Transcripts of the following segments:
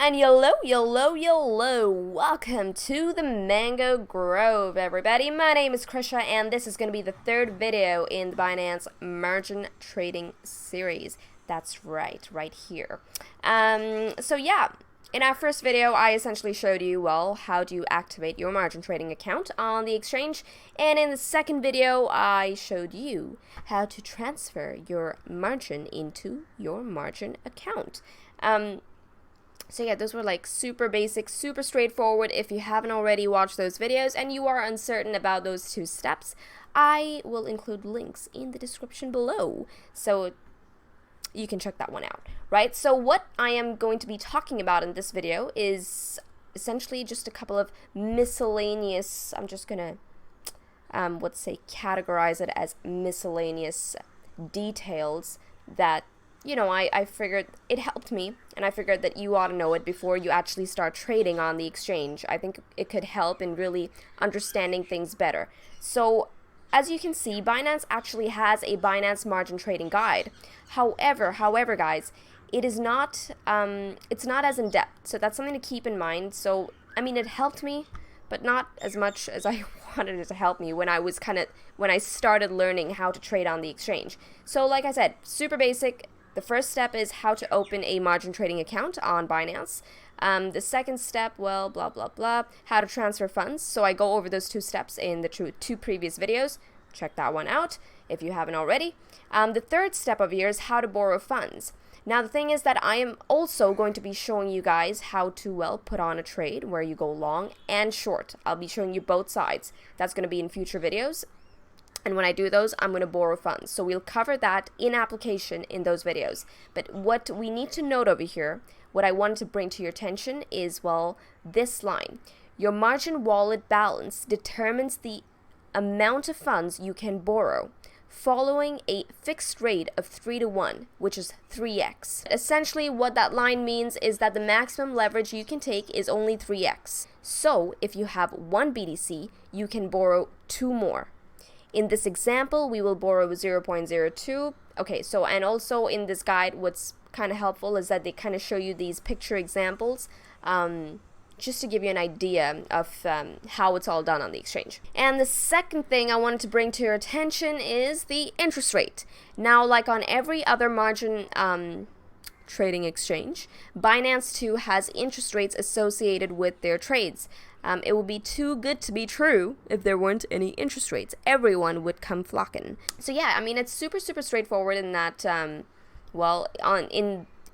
And yellow, welcome to the Mango Grove, everybody. My name is Krisha, and this is going to be the third video in the Binance margin trading series. That's right here. So yeah, in our first video, I essentially showed you, well, how do you activate your margin trading account on the exchange, and in the second video, I showed you how to transfer your margin into your margin account. So yeah, those were like super basic, super straightforward. If you haven't already watched those videos and you are uncertain about those two steps, I will include links in the description below, so you can check that one out, right? So what I am going to be talking about in this video is essentially just a couple of miscellaneous, I'm just gonna, let's say categorize it as miscellaneous details that, you know, I figured it helped me, and I figured that you ought to know it before you actually start trading on the exchange. I think it could help in really understanding things better. So, as you can see, Binance actually has a Binance margin trading guide. However, guys, it is not, it's not as in-depth, so that's something to keep in mind. So, I mean, it helped me, but not as much as I wanted it to help me when I started learning how to trade on the exchange. So, like I said, super basic. The first step is how to open a margin trading account on Binance. The second step, well, blah, blah, blah, how to transfer funds. So I go over those two steps in the two previous videos. Check that one out if you haven't already. The third step over here is how to borrow funds. Now, the thing is that I am also going to be showing you guys how to, well, put on a trade where you go long and short. I'll be showing you both sides. That's going to be in future videos. And when I do those, I'm going to borrow funds. So we'll cover that in application in those videos. But what we need to note over here, what I wanted to bring to your attention is, well, this line. Your margin wallet balance determines the amount of funds you can borrow, following a fixed rate of 3-to-1, which is 3x. Essentially, what that line means is that the maximum leverage you can take is only 3x. So if you have one BTC, you can borrow 2 more. In this example, we will borrow 0.02. Okay, so, and also in this guide, what's kind of helpful is that they kind of show you these picture examples, just to give you an idea of how it's all done on the exchange. And the second thing I wanted to bring to your attention is the interest rate. Now, like on every other margin trading exchange, Binance too has interest rates associated with their trades. It would be too good to be true if there weren't any interest rates. Everyone would come flocking. So yeah, I mean, it's super straightforward in that, well,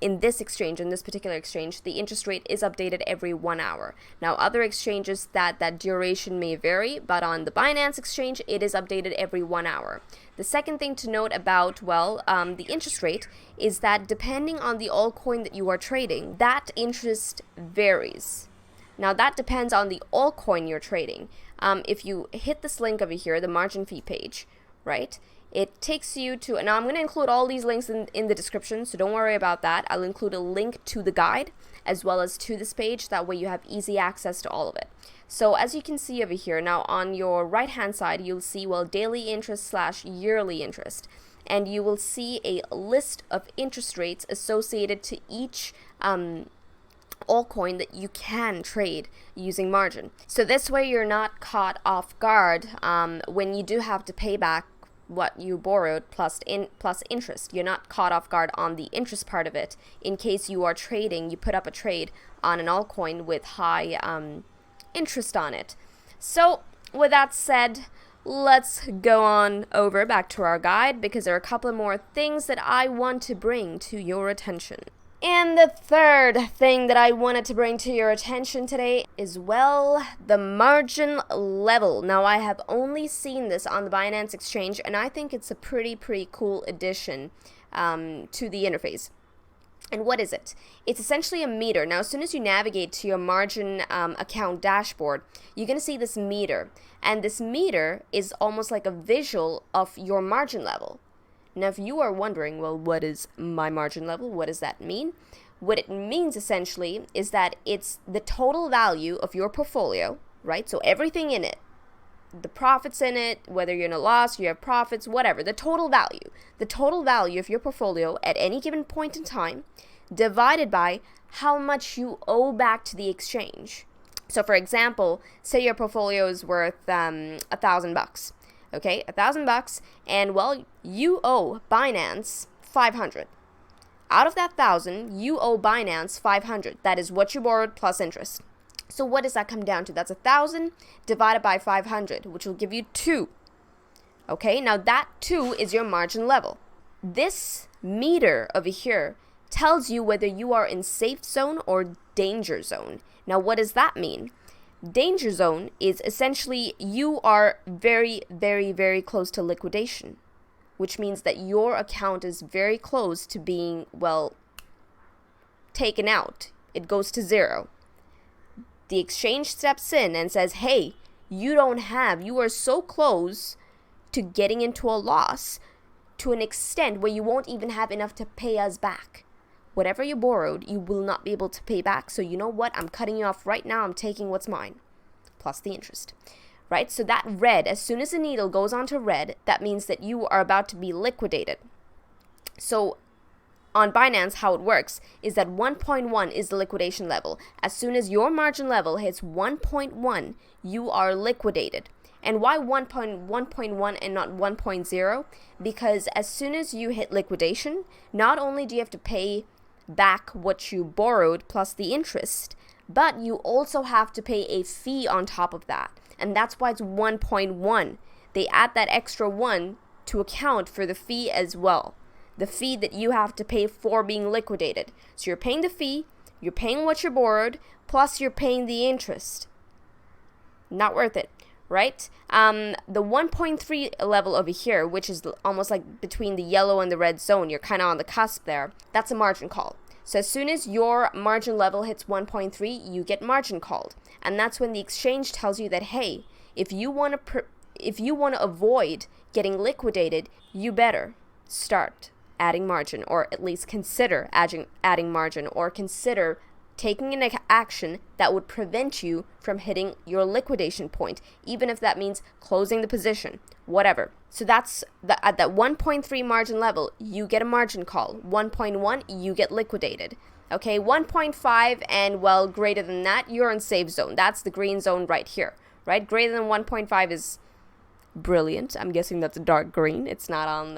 in this exchange, in this particular exchange, the interest rate is updated every 1 hour. Now, other exchanges, that duration may vary, but on the Binance exchange, it is updated every 1 hour. The second thing to note about, well, the interest rate is that depending on the altcoin that you are trading, that interest varies. Now, that depends on the altcoin you're trading. If you hit this link over here, the margin fee page, right, it takes you to, now I'm going to include all these links in the description, so don't worry about that. I'll include a link to the guide as well as to this page. That way you have easy access to all of it. So as you can see over here, now on your right hand side, you'll see, well, daily interest / yearly interest. And you will see a list of interest rates associated to each altcoin that you can trade using margin. So this way you're not caught off guard when you do have to pay back what you borrowed plus interest. You're not caught off guard on the interest part of it in case you are trading, you put up a trade on an altcoin with high interest on it. So with that said, let's go on over back to our guide, because there are a couple more things that I want to bring to your attention. And the third thing that I wanted to bring to your attention today is, well, the margin level. Now, I have only seen this on the Binance exchange, and I think it's a pretty cool addition to the interface. And what is it? It's essentially a meter. Now, as soon as you navigate to your margin account dashboard, you're going to see this meter. And this meter is almost like a visual of your margin level. Now, if you are wondering, well, what is my margin level? What does that mean? What it means essentially is that it's the total value of your portfolio, right? So everything in it, the profits in it, whether you're in a loss, you have profits, whatever, the total value of your portfolio at any given point in time divided by how much you owe back to the exchange. So for example, say your portfolio is worth $1,000. Okay, $1,000, and well, you owe Binance 500. Out of that 1,000, you owe Binance 500. That is what you borrowed plus interest. So what does that come down to? That's 1,000 divided by 500, which will give you 2. Okay, now that 2 is your margin level. This meter over here tells you whether you are in safe zone or danger zone. Now, what does that mean? Danger zone is essentially you are very, very, very close to liquidation, which means that your account is very close to being, well, taken out. It goes to 0. The exchange steps in and says, hey, you are so close to getting into a loss to an extent where you won't even have enough to pay us back. Whatever you borrowed, you will not be able to pay back. So you know what? I'm cutting you off right now. I'm taking what's mine, plus the interest, right? So that red, as soon as the needle goes onto red, that means that you are about to be liquidated. So on Binance, how it works is that 1.1 is the liquidation level. As soon as your margin level hits 1.1, you are liquidated. And why 1.1 and not 1.0? Because as soon as you hit liquidation, not only do you have to pay back what you borrowed plus the interest, but you also have to pay a fee on top of that. And that's why it's 1.1. They add that extra 1 to account for the fee as well. The fee that you have to pay for being liquidated. So you're paying the fee, you're paying what you borrowed, plus you're paying the interest. Not worth it, right? The 1.3 level over here, which is almost like between the yellow and the red zone, you're kind of on the cusp there, that's a margin call. So as soon as your margin level hits 1.3, you get margin called. And that's when the exchange tells you that, hey, if you want to avoid getting liquidated, you better start adding margin, or at least consider adding margin, or consider taking an action that would prevent you from hitting your liquidation point, even if that means closing the position, whatever. So that's at that 1.3 margin level, you get a margin call. 1.1, you get liquidated. Okay, 1.5 and well, greater than that, you're in safe zone. That's the green zone right here, right? Greater than 1.5 is brilliant. I'm guessing that's a dark green. It's not on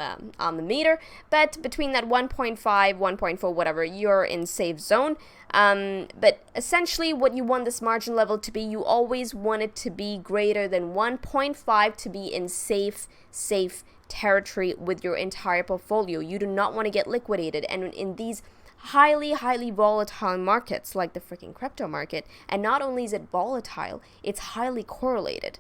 the meter, but between that 1.5, 1.4, whatever, you're in safe zone. But essentially what you want this margin level to be, you always want it to be greater than 1.5 to be in safe territory with your entire portfolio. You do not want to get liquidated. And in these highly volatile markets like the freaking crypto market, and not only is it volatile, it's highly correlated,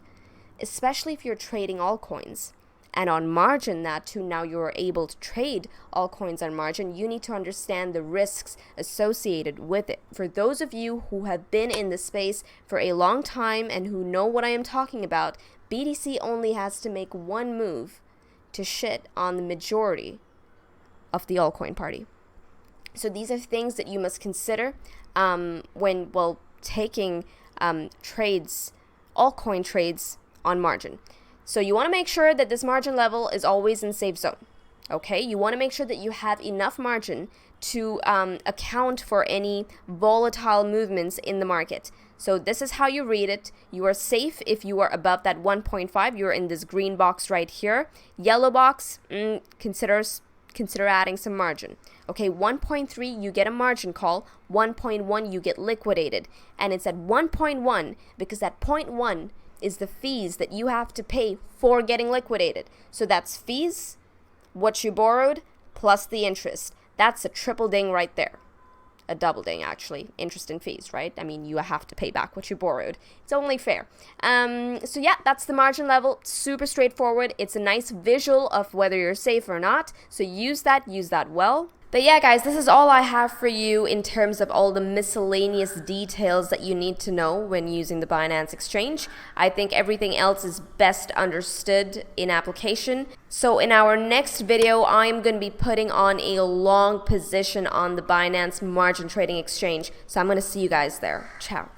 especially if you're trading altcoins. And on margin, that too, now you're able to trade altcoins on margin, you need to understand the risks associated with it. For those of you who have been in the space for a long time and who know what I am talking about, BTC only has to make one move to shit on the majority of the altcoin party. So these are things that you must consider when, well, taking trades, altcoin trades on margin. So you want to make sure that this margin level is always in safe zone. Okay, you want to make sure that you have enough margin to account for any volatile movements in the market. So this is how you read it. You are safe if you are above that 1.5. You're in this green box right here. Yellow box, consider adding some margin. Okay, 1.3, you get a margin call. 1.1, you get liquidated. And it's at 1.1 because that 0.1 is the fees that you have to pay for getting liquidated. So that's fees, what you borrowed, plus the interest. That's a triple ding right there. A double ding, actually. Interest and fees, right? I mean, you have to pay back what you borrowed. It's only fair. So yeah, that's the margin level. Super straightforward. It's a nice visual of whether you're safe or not. So use that well. But yeah, guys, this is all I have for you in terms of all the miscellaneous details that you need to know when using the Binance Exchange. I think everything else is best understood in application. So in our next video, I'm going to be putting on a long position on the Binance Margin Trading Exchange. So I'm going to see you guys there. Ciao.